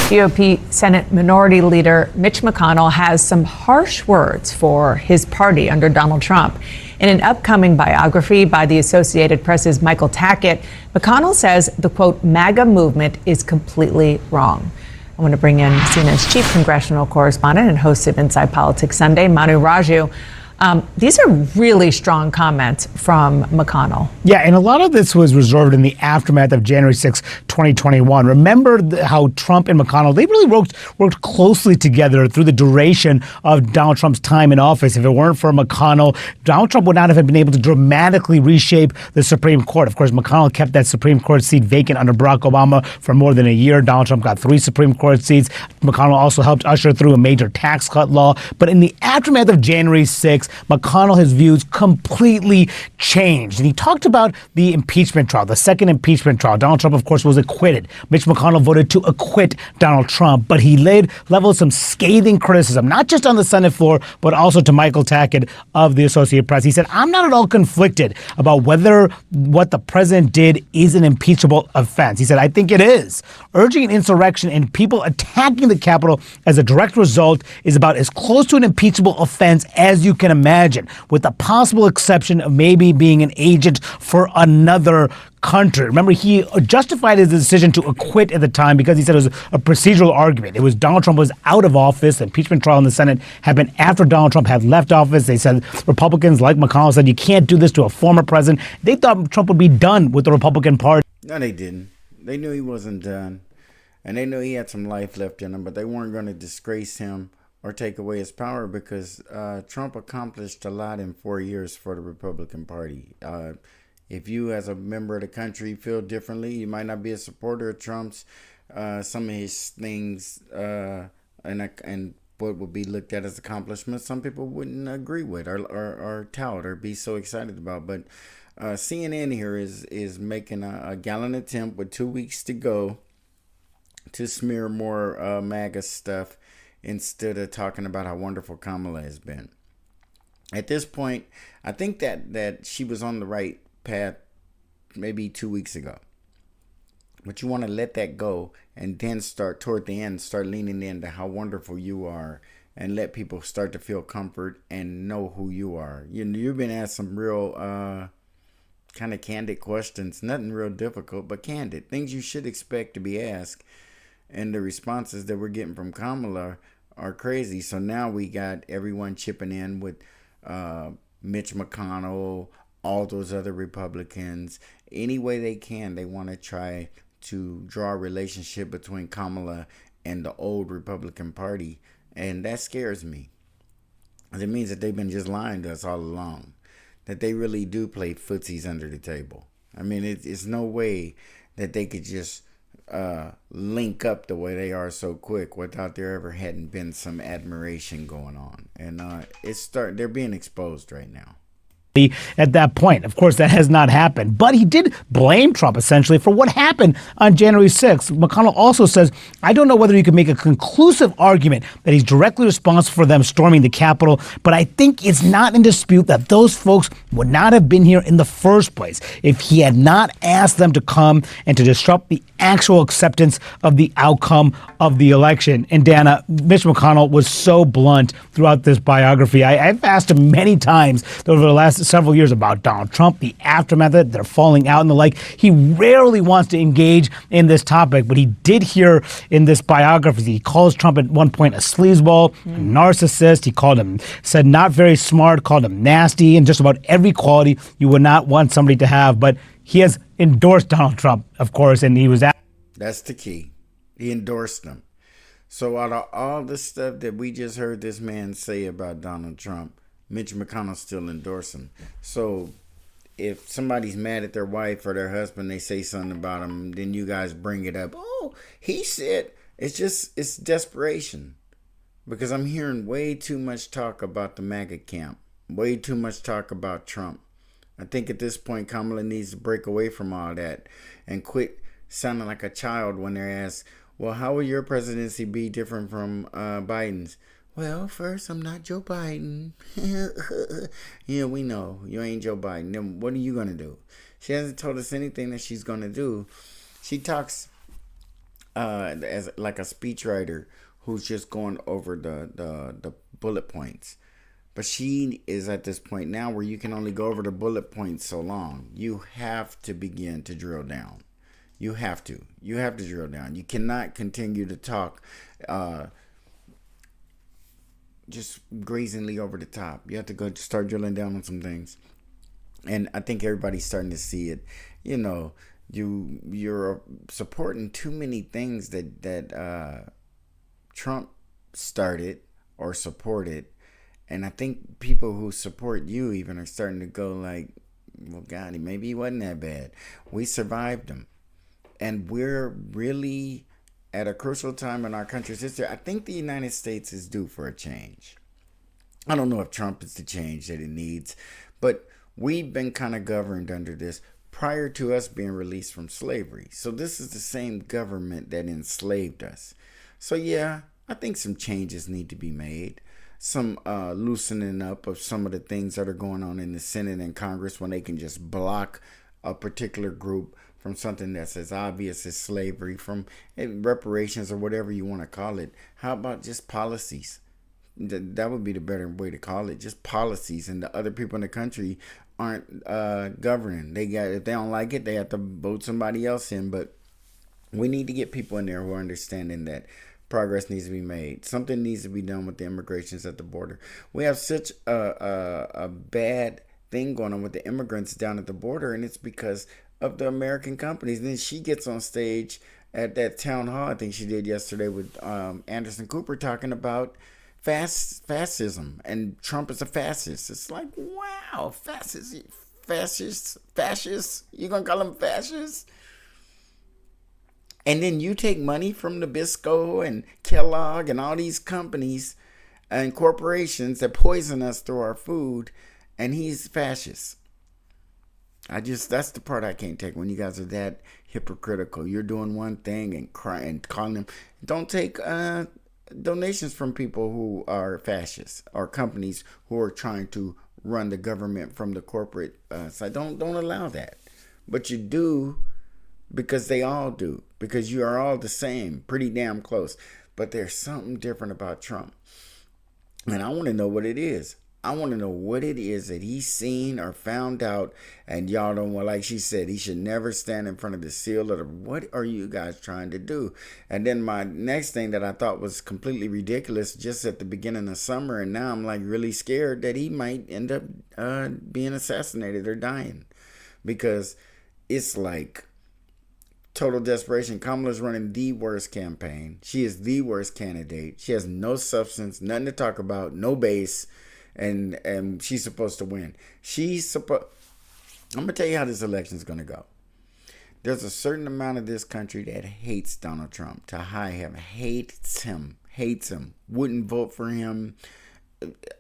GOP Senate Minority Leader Mitch McConnell has some harsh words for his party under Donald Trump. In an upcoming biography by the Associated Press's Michael Tackett, McConnell says the, quote, MAGA movement is completely wrong. I want to bring in CNN's chief congressional correspondent and host of Inside Politics Sunday, Manu Raju. These are really strong comments from McConnell. Yeah, and a lot of this was reserved in the aftermath of January 6, 2021. Remember how Trump and McConnell, they really worked closely together through the duration of Donald Trump's time in office. If it weren't for McConnell, Donald Trump would not have been able to dramatically reshape the Supreme Court. Of course, McConnell kept that Supreme Court seat vacant under Barack Obama for more than a year. Donald Trump got 3 Supreme Court seats. McConnell also helped usher through a major tax cut law. But in the aftermath of January 6, McConnell, his views completely changed. And he talked about the impeachment trial, the second impeachment trial. Donald Trump, of course, was acquitted. Mitch McConnell voted to acquit Donald Trump, but he leveled some scathing criticism, not just on the Senate floor, but also to Michael Tackett of the Associated Press. He said, I'm not at all conflicted about whether what the president did is an impeachable offense. He said, I think it is. Urging an insurrection and people attacking the Capitol as a direct result is about as close to an impeachable offense as you can imagine, with the possible exception of maybe being an agent for another country. Remember, he justified his decision to acquit at the time because he said it was a procedural argument. It was Donald Trump was out of office. The impeachment trial in the Senate happened after Donald Trump had left office. They said Republicans like McConnell said you can't do this to a former president. They thought Trump would be done with the Republican Party. No, they didn't. They knew he wasn't done. And they knew he had some life left in him, but they weren't going to disgrace him or take away his power because Trump accomplished a lot in 4 years for the Republican Party. If you, as a member of the country, feel differently, you might not be a supporter of Trump's, some of his things and what would be looked at as accomplishments, some people wouldn't agree with or tout or be so excited about. But CNN here is making a gallant attempt with 2 weeks to go to smear more MAGA stuff instead of talking about how wonderful Kamala has been. At this point, I think that she was on the right path maybe 2 weeks ago. But you want to let that go and then start toward the end, start leaning into how wonderful you are and let people start to feel comfort and know who you are. You've been asked some real kind of candid questions, nothing real difficult, but candid. Things you should expect to be asked. And the responses that we're getting from Kamala are crazy. So now we got everyone chipping in with Mitch McConnell, all those other Republicans. Any way they can, they want to try to draw a relationship between Kamala and the old Republican Party. And that scares me. It means that they've been just lying to us all along. That they really do play footsies under the table. I mean, it's no way that they could just link up the way they are so quick without there ever hadn't been some admiration going on. And they're being exposed right now. At that point, of course, that has not happened. But he did blame Trump, essentially, for what happened on January 6th. McConnell also says, I don't know whether you can make a conclusive argument that he's directly responsible for them storming the Capitol, but I think it's not in dispute that those folks would not have been here in the first place if he had not asked them to come and to disrupt the actual acceptance of the outcome of the election. And Dana, Mitch McConnell was so blunt throughout this biography. I've asked him many times over the last several years about Donald Trump, the aftermath of it, their falling out and the like. He rarely wants to engage in this topic, but he did here in this biography. He calls Trump at one point a sleazeball, a narcissist. He said not very smart, called him nasty, and just about every quality you would not want somebody to have. But he has endorsed Donald Trump, of course, and he was at. That's the key. He endorsed him. So out of all the stuff that we just heard this man say about Donald Trump, Mitch McConnell still endorses him. So if somebody's mad at their wife or their husband, they say something about him, then you guys bring it up. Oh, he said, it's desperation. Because I'm hearing way too much talk about the MAGA camp. Way too much talk about Trump. I think at this point, Kamala needs to break away from all that and quit sounding like a child when they're asked, well, how will your presidency be different from Biden's? Well, first, I'm not Joe Biden. Yeah, we know. You ain't Joe Biden. Then what are you going to do? She hasn't told us anything that she's going to do. She talks as like a speechwriter who's just going over the bullet points. But she is at this point now where you can only go over the bullet points so long. You have to begin to drill down. You have to. You have to drill down. You cannot continue to talk just grazingly over the top. You have to go start drilling down on some things. And I think everybody's starting to see it. You know, you're supporting too many things that Trump started or supported. And I think people who support you even are starting to go like, well, God, maybe he wasn't that bad. We survived him. And we're really at a crucial time in our country's history. I think the United States is due for a change. I don't know if Trump is the change that it needs, but we've been kind of governed under this prior to us being released from slavery. So this is the same government that enslaved us. So yeah, I think some changes need to be made. Some loosening up of some of the things that are going on in the Senate and Congress when they can just block a particular group from something that's as obvious as slavery, from reparations or whatever you want to call it. How about just policies? That would be the better way to call it. Just policies, and the other people in the country aren't governing. If they don't like it, they have to vote somebody else in. But we need to get people in there who are understanding that progress needs to be made. Something needs to be done with the immigrations at the border. We have such a bad thing going on with the immigrants down at the border, and it's because of the American companies. And then she gets on stage at that town hall, I think she did yesterday, with Anderson Cooper, talking about fascism, and Trump is a fascist. It's like, wow, fascists. You gonna call them fascists? And then you take money from Nabisco and Kellogg and all these companies and corporations that poison us through our food, and he's fascist. That's the part I can't take, when you guys are that hypocritical. You're doing one thing and crying and calling them. Don't take donations from people who are fascists, or companies who are trying to run the government from the corporate side. Don't allow that. But you do, because they all do, because you are all the same, pretty damn close. But there's something different about Trump, and I want to know what it is. I want to know what it is that he's seen or found out, and y'all don't want, like she said, he should never stand in front of the seal of the, what are you guys trying to do? And then my next thing that I thought was completely ridiculous just at the beginning of summer, and now I'm like really scared that he might end up being assassinated or dying, because it's like total desperation. Kamala's running the worst campaign. She is the worst candidate. She has no substance, nothing to talk about, no base. And she's supposed to win. I'm gonna tell you how this election is gonna go. There's a certain amount of this country that hates Donald Trump to high heaven, hates him, wouldn't vote for him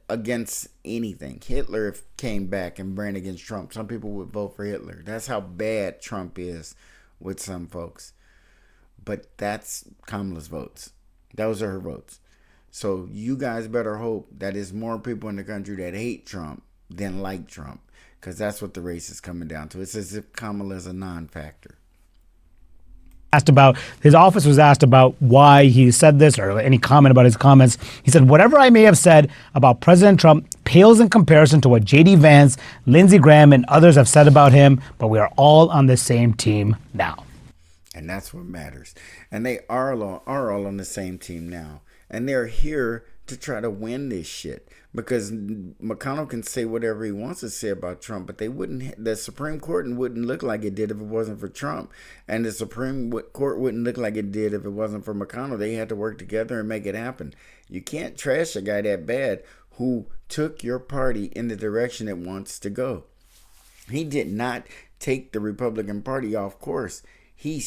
against anything. Hitler came back and ran against Trump. Some people would vote for Hitler. That's how bad Trump is with some folks. But that's Kamala's votes. Those are her votes. So you guys better hope that there's more people in the country that hate Trump than like Trump, because that's what the race is coming down to. It's as if Kamala is a non-factor. His office was asked about why he said this, or any comment about his comments. He said, whatever I may have said about President Trump pales in comparison to what J.D. Vance, Lindsey Graham, and others have said about him, but we are all on the same team now. And that's what matters. And they are all on the same team now. And they're here to try to win this shit, because McConnell can say whatever he wants to say about Trump, but the Supreme Court wouldn't look like it did if it wasn't for Trump. And the Supreme Court wouldn't look like it did if it wasn't for McConnell. They had to work together and make it happen. You can't trash a guy that bad who took your party in the direction it wants to go. He did not take the Republican Party off course. He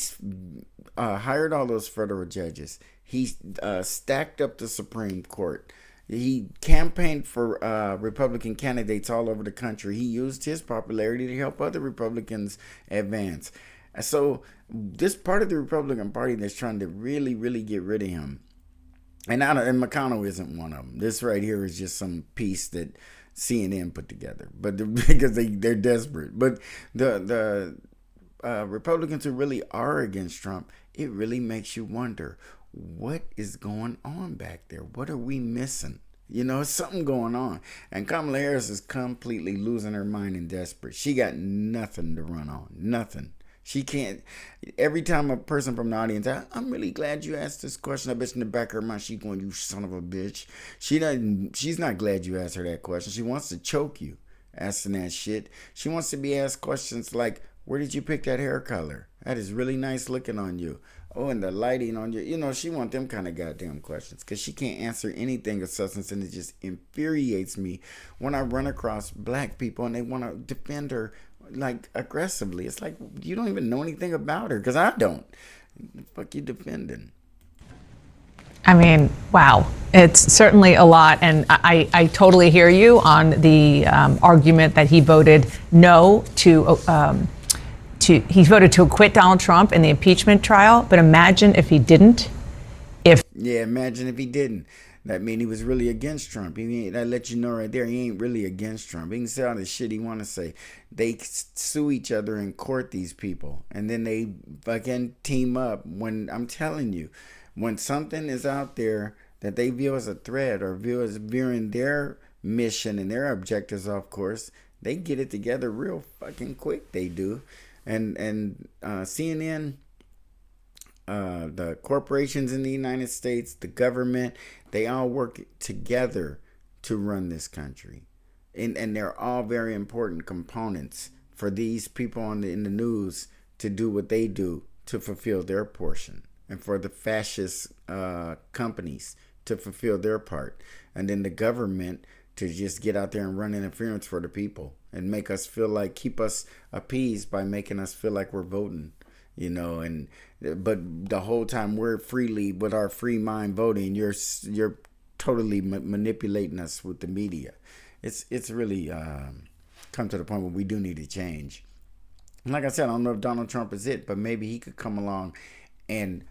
hired all those federal judges. He stacked up the Supreme Court. He campaigned for Republican candidates all over the country. He used his popularity to help other Republicans advance. So this part of the Republican Party that's trying to really, really get rid of him, and McConnell isn't one of them. This right here is just some piece that CNN put together, but because they're desperate. But the Republicans who really are against Trump, it really makes you wonder, what is going on back there? What are we missing? You know, something going on. And Kamala Harris is completely losing her mind and desperate. She got nothing to run on. Nothing. She can't. Every time a person from the audience, I'm really glad you asked this question. I bet in the back of her mind, she's going, you son of a bitch. She's not glad you asked her that question. She wants to choke you asking that shit. She wants to be asked questions like, where did you pick that hair color? That is really nice looking on you. Oh, and the lighting on you. You know, she want them kind of goddamn questions because she can't answer anything of substance, and it just infuriates me when I run across black people and they want to defend her like aggressively. It's like, you don't even know anything about her, because I don't. The fuck you defending? I mean, wow. It's certainly a lot. And I totally hear you on the argument that he voted no to he voted to acquit Donald Trump in the impeachment trial. But imagine if he didn't. Imagine if he didn't. That mean he was really against Trump. That let you know right there, he ain't really against Trump. He can say all the shit he want to say. They sue each other in court, these people, and then they fucking team up. When I'm telling you, when something is out there that they view as a threat or view as veering their mission and their objectives off course, they get it together real fucking quick. They do. And CNN, the corporations in the United States, the government, they all work together to run this country. And they're all very important components for these people in the news to do what they do to fulfill their portion, and for the fascist companies to fulfill their part, and then the government to just get out there and run interference for the people and make us feel like, keep us appeased by making us feel like we're voting, you know. And but the whole time we're freely, with our free mind, voting, you're totally manipulating us with the media. It's really come to the point where we do need to change. And like I said, I don't know if Donald Trump is it, but maybe he could come along and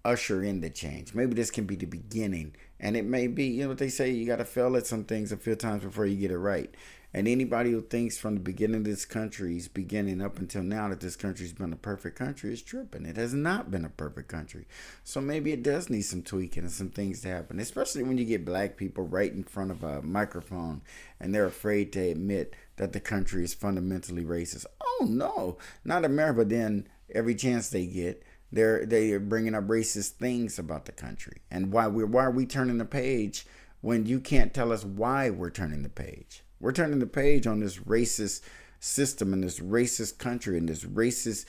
usher in the change. Maybe this can be the beginning. And it may be, you know what they say, you got to fail at some things a few times before you get it right. And anybody who thinks from the beginning of this country's beginning up until now that this country's been a perfect country is tripping. It has not been a perfect country. So maybe it does need some tweaking and some things to happen, especially when you get black people right in front of a microphone and they're afraid to admit that the country is fundamentally racist. Oh, no, not America. But then every chance they get, they're bringing up racist things about the country. And why are we turning the page when you can't tell us why we're turning the page? We're turning the page on this racist system and this racist country and this racist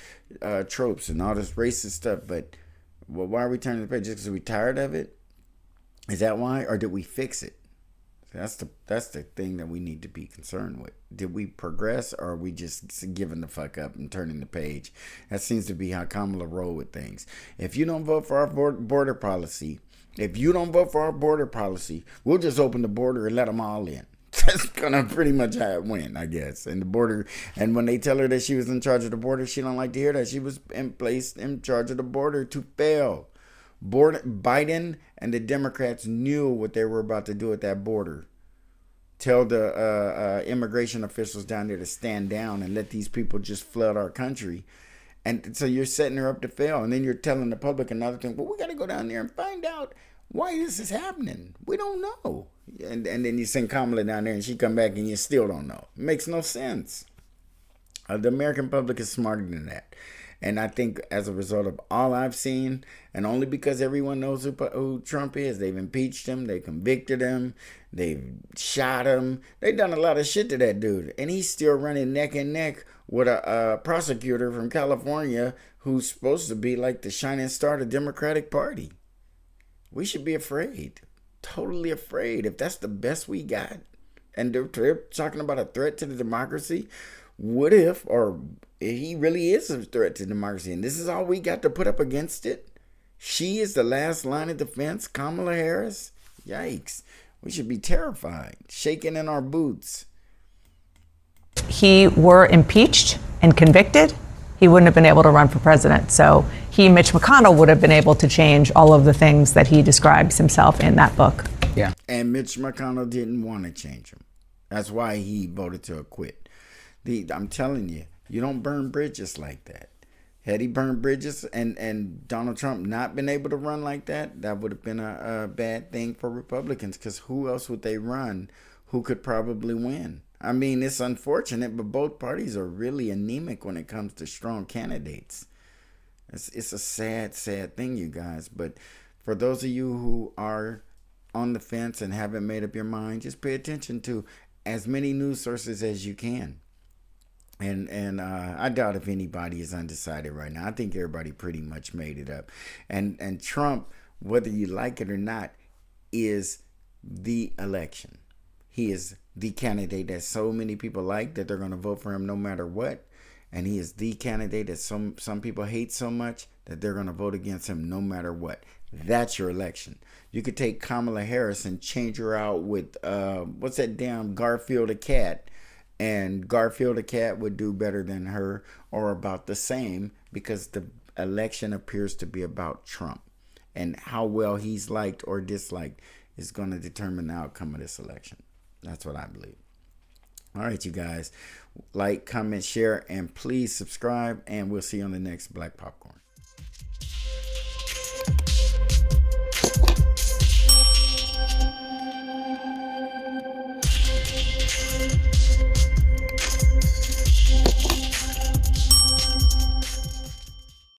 tropes and all this racist stuff. But why are we turning the page? Just because we're tired of it? Is that why? Or did we fix it? That's the thing that we need to be concerned with. Did we progress, or are we just giving the fuck up and turning the page? That seems to be how Kamala roll with things. If you don't vote for our border policy, we'll just open the border and let them all in. That's gonna pretty much how it went, I guess. And the border, and when they tell her that she was in charge of the border, she don't like to hear that. She was placed in charge of the border to fail. Biden and the Democrats knew what they were about to do at that border. Tell the immigration officials down there to stand down and let these people just flood our country. And so you're setting her up to fail. And then you're telling the public another thing. Well, we got to go down there and find out why this is happening. We don't know. And then you send Kamala down there and she come back and you still don't know. It makes no sense. The American public is smarter than that. And I think as a result of all I've seen, and only because everyone knows who Trump is, they've impeached him, they convicted him, they've shot him, they've done a lot of shit to that dude. And he's still running neck and neck with a prosecutor from California who's supposed to be like the shining star of the Democratic Party. We should be afraid, totally afraid, if that's the best we got. And they're talking about a threat to the democracy. What if, or he really is a threat to democracy, and this is all we got to put up against it? She is the last line of defense, Kamala Harris? Yikes. We should be terrified, shaking in our boots. He were impeached and convicted, he wouldn't have been able to run for president. So Mitch McConnell, would have been able to change all of the things that he describes himself in that book. Yeah. And Mitch McConnell didn't want to change him. That's why he voted to acquit. I'm telling you, you don't burn bridges like that. Had he burned bridges and Donald Trump not been able to run like that, that would have been a bad thing for Republicans, because who else would they run who could probably win? I mean, it's unfortunate, but both parties are really anemic when it comes to strong candidates. It's a sad, sad thing, you guys. But for those of you who are on the fence and haven't made up your mind, just pay attention to as many news sources as you can. And I doubt if anybody is undecided right now. I think everybody pretty much made it up. And Trump, whether you like it or not, is the election. He is the candidate that so many people like that they're going to vote for him no matter what. And he is the candidate that some people hate so much that they're going to vote against him no matter what. That's your election. You could take Kamala Harris and change her out with, what's that damn Garfield the cat? And Garfield the cat would do better than her, or about the same, because the election appears to be about Trump. And how well he's liked or disliked is going to determine the outcome of this election. That's what I believe. All right, you guys. Like, comment, share, and please subscribe. And we'll see you on the next Black Popcorn.